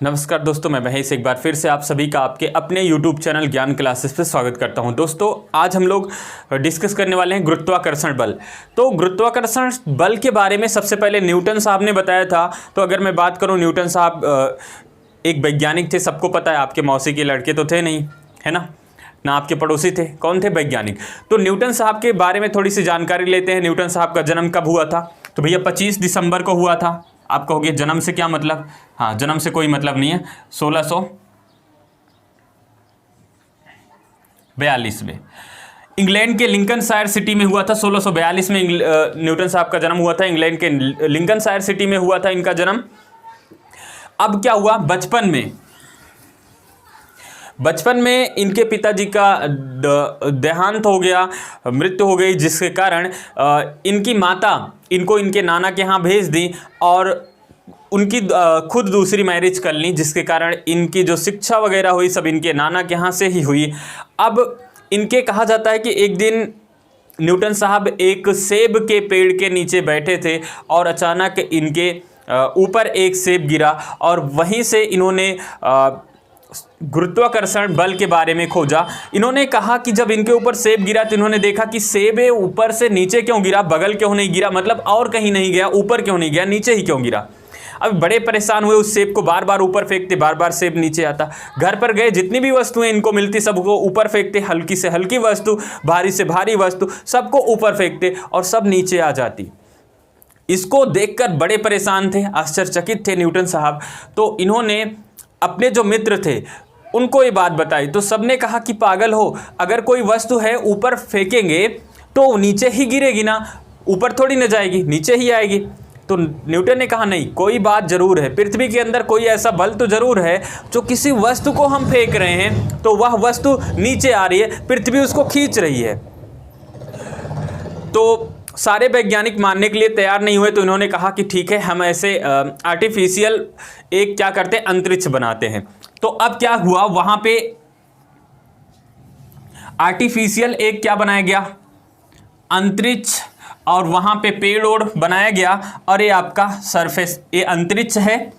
नमस्कार दोस्तों, मैं महेश एक बार फिर से आप सभी का आपके अपने YouTube चैनल ज्ञान क्लासेस पे स्वागत करता हूं। दोस्तों, आज हम लोग डिस्कस करने वाले हैं गुरुत्वाकर्षण बल। तो गुरुत्वाकर्षण बल के बारे में सबसे पहले न्यूटन साहब ने बताया था। तो अगर मैं बात करूं, न्यूटन साहब एक वैज्ञानिक थे, सबको पता है। आपके मौसी के लड़के तो थे नहीं, है ना आपके पड़ोसी थे, कौन थे? वैज्ञानिक। तो न्यूटन साहब के बारे में थोड़ी सी जानकारी लेते हैं। न्यूटन साहब का जन्म कब हुआ था? तो भैया 25 दिसंबर को हुआ था। आप कहोगे जन्म से क्या मतलब? हाँ, जन्म से कोई मतलब नहीं है। 1642 में इंग्लैंड के लिंकनशायर सिटी में हुआ था। 1642 में न्यूटन साहब का जन्म हुआ था। इंग्लैंड के लिंकनशायर सिटी में हुआ था इनका जन्म। अब क्या हुआ, बचपन में इनके पिताजी का देहांत हो गया, मृत्यु हो गई, जिसके कारण इनकी माता इनको इनके नाना के यहाँ भेज दी और उनकी खुद दूसरी मैरिज कर ली, जिसके कारण इनकी जो शिक्षा वगैरह हुई सब इनके नाना के यहाँ से ही हुई। अब इनके कहा जाता है कि एक दिन न्यूटन साहब एक सेब के पेड़ के नीचे बैठे थे और अचानक इनके ऊपर एक सेब गिरा और वहीं से इन्होंने गुरुत्वाकर्षण बल के बारे में खोजा। इन्होंने कहा कि जब इनके ऊपर सेब गिरा तो इन्होंने देखा कि सेब ऊपर से नीचे क्यों गिरा, बगल क्यों नहीं गिरा, मतलब और कहीं नहीं गया, ऊपर क्यों नहीं गया, नीचे ही क्यों गिरा। अब बड़े परेशान हुए, उस सेब को बार बार ऊपर फेंकते, बार बार सेब नीचे आता। घर पर गए, जितनी भी वस्तुएं इनको मिलती सबको ऊपर फेंकते, हल्की से हल्की वस्तु, भारी से भारी वस्तु, सबको ऊपर फेंकते और सब नीचे आ जाती। इसको देखकर बड़े परेशान थे, आश्चर्यचकित थे न्यूटन साहब। तो इन्होंने अपने जो मित्र थे उनको ये बात बताई। तो सबने कहा कि पागल हो, अगर कोई वस्तु है ऊपर फेंकेंगे तो नीचे ही गिरेगी ना, ऊपर थोड़ी न जाएगी, नीचे ही आएगी। तो न्यूटन ने कहा नहीं, कोई बात जरूर है, पृथ्वी के अंदर कोई ऐसा बल तो जरूर है जो किसी वस्तु को हम फेंक रहे हैं तो वह वस्तु नीचे आ रही है, पृथ्वी उसको खींच रही है। तो सारे वैज्ञानिक मानने के लिए तैयार नहीं हुए। तो इन्होंने कहा कि ठीक है, हम ऐसे आर्टिफिशियल एक क्या करते हैं, अंतरिक्ष बनाते हैं। तो अब क्या हुआ, वहां पे आर्टिफिशियल एक क्या बनाया गया, अंतरिक्ष, और वहां पे पेड़ ओड़ बनाया गया। और ये आपका सरफेस, ये अंतरिक्ष है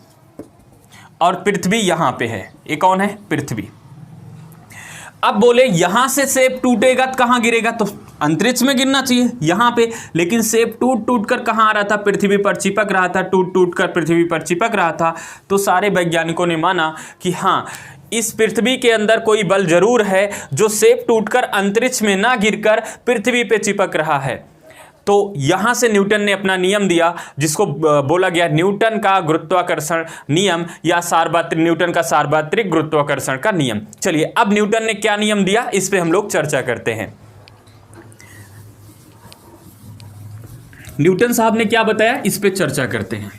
और पृथ्वी यहां पे है। ये कौन है? पृथ्वी। अब बोले यहां से सेब टूटेगा तो कहां गिरेगा? तो अंतरिक्ष में गिरना चाहिए यहां पे, लेकिन सेब टूट टूट कर कहां आ रहा था? पृथ्वी पर चिपक रहा था, टूट टूट कर पृथ्वी पर चिपक रहा था। तो सारे वैज्ञानिकों ने माना कि हाँ, इस पृथ्वी के अंदर कोई बल जरूर है जो सेब टूटकर अंतरिक्ष में ना गिरकर पृथ्वी पे चिपक रहा है। तो यहां से न्यूटन ने अपना नियम दिया, जिसको बोला गया न्यूटन का गुरुत्वाकर्षण नियम या न्यूटन का सार्वत्रिक गुरुत्वाकर्षण का नियम। चलिए, अब न्यूटन ने क्या नियम दिया, इस पे हम लोग चर्चा करते हैं। न्यूटन साहब ने क्या बताया, इस पे चर्चा करते हैं।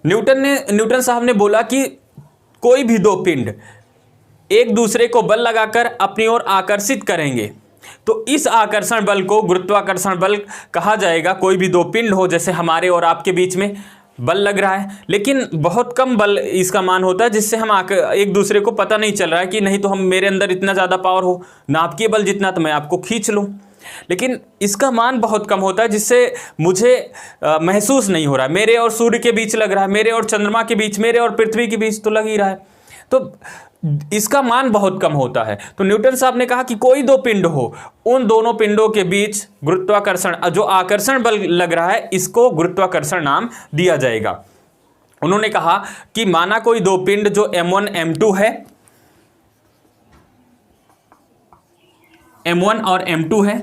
न्यूटन साहब ने बोला कि कोई भी दो पिंड एक दूसरे को बल लगाकर अपनी ओर आकर्षित करेंगे तो इस आकर्षण बल को गुरुत्वाकर्षण बल कहा जाएगा। कोई भी दो पिंड हो, जैसे हमारे और आपके बीच में बल लग रहा है, लेकिन बहुत कम बल इसका मान होता है, जिससे हम एक दूसरे को पता नहीं चल रहा है कि नहीं तो हम मेरे अंदर इतना ज़्यादा पावर हो, नाभिकीय बल जितना, तो मैं आपको खींच लूँ, लेकिन इसका मान बहुत कम होता है, जिससे मुझे महसूस नहीं हो रहा है। मेरे और सूर्य के बीच लग रहा है, मेरे और चंद्रमा के बीच, मेरे और पृथ्वी के बीच तो लग ही रहा है, तो इसका मान बहुत कम होता है। तो न्यूटन साहब ने कहा कि कोई दो पिंड हो, उन दोनों पिंडों के बीच गुरुत्वाकर्षण, जो आकर्षण बल लग रहा है, इसको गुरुत्वाकर्षण नाम दिया जाएगा। उन्होंने कहा कि माना कोई दो पिंड जो M1 M2 है, M1 और M2 है,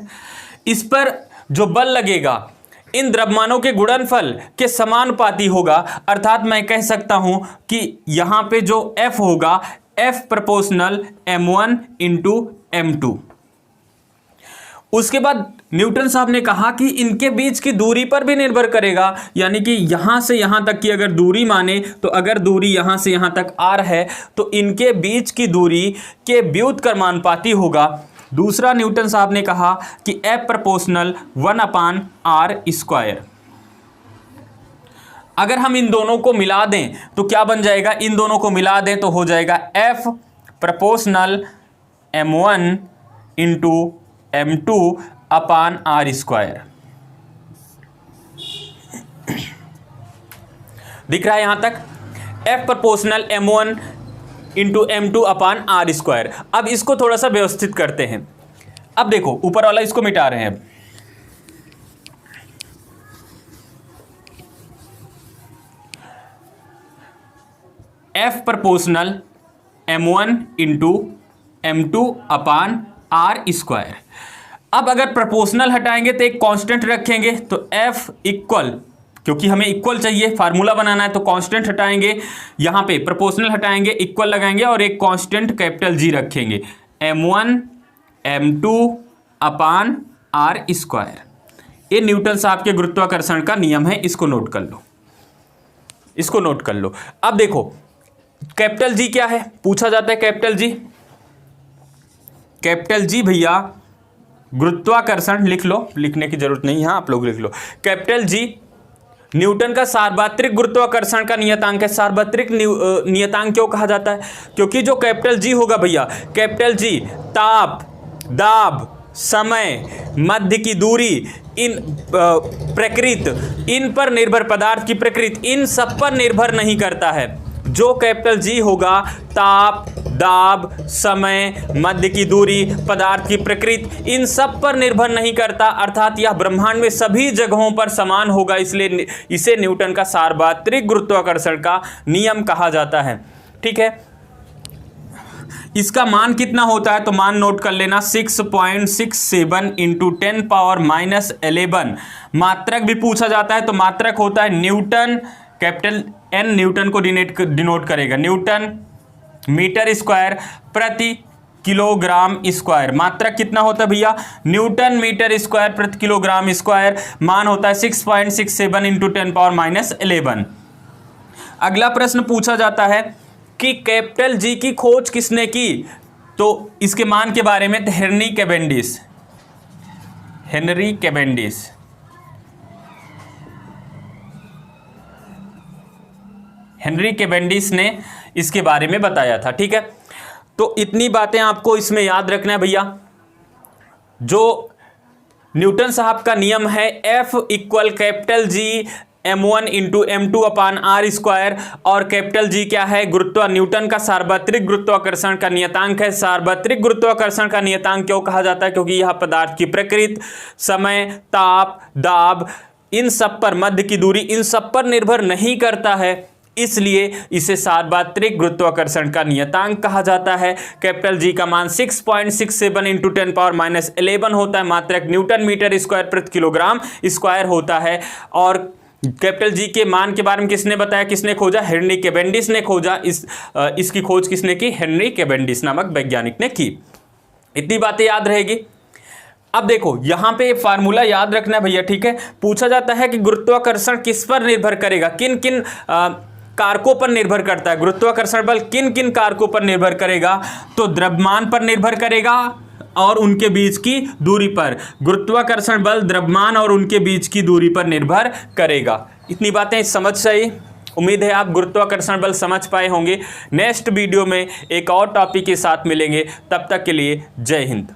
इस पर जो बल लगेगा इन द्रव्यमानों के गुणनफल के समानुपाती होगा। अर्थात मैं कह सकता हूं कि यहां पे जो F होगा, F proportional M1 into M2। उसके बाद न्यूटन साहब ने कहा कि इनके बीच की दूरी पर भी निर्भर करेगा, यानी कि यहां से यहां तक की अगर दूरी माने, तो अगर दूरी यहां से यहां तक r है तो इनके बीच की दूरी के व्युत्क्रमानुपाती होगा। दूसरा न्यूटन साहब ने कहा कि F प्रोपोर्शनल 1/r²। अगर हम इन दोनों को मिला दें तो क्या बन जाएगा, इन दोनों को मिला दें तो हो जाएगा F proportional M1 into M2/r²। दिख रहा है यहां तक? F proportional m1 into m2 upon R square. अब इसको थोड़ा सा व्यवस्थित करते हैं। अब देखो ऊपर वाला इसको मिटा रहे हैं। F proportional m1 into m2 upon R square. अब अगर प्रोपोर्शनल हटाएंगे तो एक कांस्टेंट रखेंगे, तो F इक्वल, क्योंकि हमें इक्वल चाहिए, फार्मूला बनाना है, तो कांस्टेंट हटाएंगे, यहां पे प्रोपोर्शनल हटाएंगे, इक्वल लगाएंगे और एक कांस्टेंट कैपिटल G रखेंगे, m1 m2 upon R square. ये न्यूटन साहब के गुरुत्वाकर्षण का नियम है, इसको नोट कर लो, इसको नोट कर लो। अब देखो कैपिटल G क्या है, पूछा जाता है कैपिटल G। कैपिटल G भैया गुरुत्वाकर्षण, लिख लो, लिखने की जरूरत नहीं है, आप लोग लिख लो। कैपिटल G न्यूटन का सार्वत्रिक गुरुत्वाकर्षण का नियतांक है। सार्वत्रिक नियतांक क्यों कहा जाता है? क्योंकि जो कैपिटल G होगा भैया, कैपिटल G ताप, दाब, समय, मध्य की दूरी, इन प्रकृति, इन पर निर्भर, पदार्थ की प्रकृति, इन सब पर निर्भर नहीं करता है। जो कैपिटल G होगा ताप, दाब, समय, मध्य की दूरी, पदार्थ की प्रकृति, इन सब पर निर्भर नहीं करता, अर्थात यह ब्रह्मांड में सभी जगहों पर समान होगा, इसलिए इसे न्यूटन का सार्वत्रिक गुरुत्वाकर्षण का नियम कहा जाता है। ठीक है, इसका मान कितना होता है तो मान नोट कर लेना, 6.67 इंटू 10⁻11। मात्रक भी पूछा जाता है तो मात्रक होता है न्यूटन, कैपिटल N न्यूटन को डिनोट करेगा, न्यूटन मीटर स्क्वायर प्रति किलोग्राम स्क्वायर। मात्रक कितना होता है भैया? न्यूटन मीटर स्क्वायर प्रति किलोग्राम स्क्वायर। मान होता है 6.67 इंटू 10⁻11। अगला प्रश्न पूछा जाता है कि कैपिटल G की खोज किसने की, तो इसके मान के बारे में Henry Cavendish, Henry Cavendish. Henry Cavendish ने इसके बारे में बताया था। ठीक है, तो इतनी बातें आपको इसमें याद रखना है भैया। जो न्यूटन साहब का नियम है F equal capital G m1 into m2 upon R square, और कैपिटल G क्या है? न्यूटन का सार्वत्रिक गुरुत्वाकर्षण का नियतांक है। सार्वत्रिक गुरुत्वाकर्षण का नियतांक क्यों कहा जाता है? क्योंकि यह पदार्थ की प्रकृति, समय, ताप, दाब, इन सब पर, मध्य की दूरी, इन सब पर निर्भर नहीं करता है, इसलिए इसे सार्वत्रिक गुरुत्वाकर्षण का नियतांक कहा जाता है। कैपिटल G का मान 6.67 इंटू 10⁻11 होता है। मात्रक न्यूटन मीटर स्क्वायर प्रति किलोग्राम स्क्वायर होता है। और कैपिटल G के मान के बारे में किसने बताया, किसने खोजा? हेनरी कैवेंडिश ने खोजा। इसकी खोज किसने की? हेनरी कैवेंडिश नामक वैज्ञानिक ने की। इतनी बातें याद रहेगी। अब देखो यहां पे फार्मूला याद रखना है भैया। ठीक है, पूछा जाता है कि गुरुत्वाकर्षण किस पर निर्भर करेगा, किन किन कारकों पर निर्भर करता है। गुरुत्वाकर्षण बल किन किन कारकों पर निर्भर करेगा? तो द्रव्यमान पर निर्भर करेगा और उनके बीच की दूरी पर। गुरुत्वाकर्षण बल द्रव्यमान और उनके बीच की दूरी पर निर्भर करेगा। इतनी बातें समझ सही। उम्मीद है आप गुरुत्वाकर्षण बल समझ पाए होंगे। नेक्स्ट वीडियो में एक और टॉपिक के साथ मिलेंगे, तब तक के लिए जय हिंद।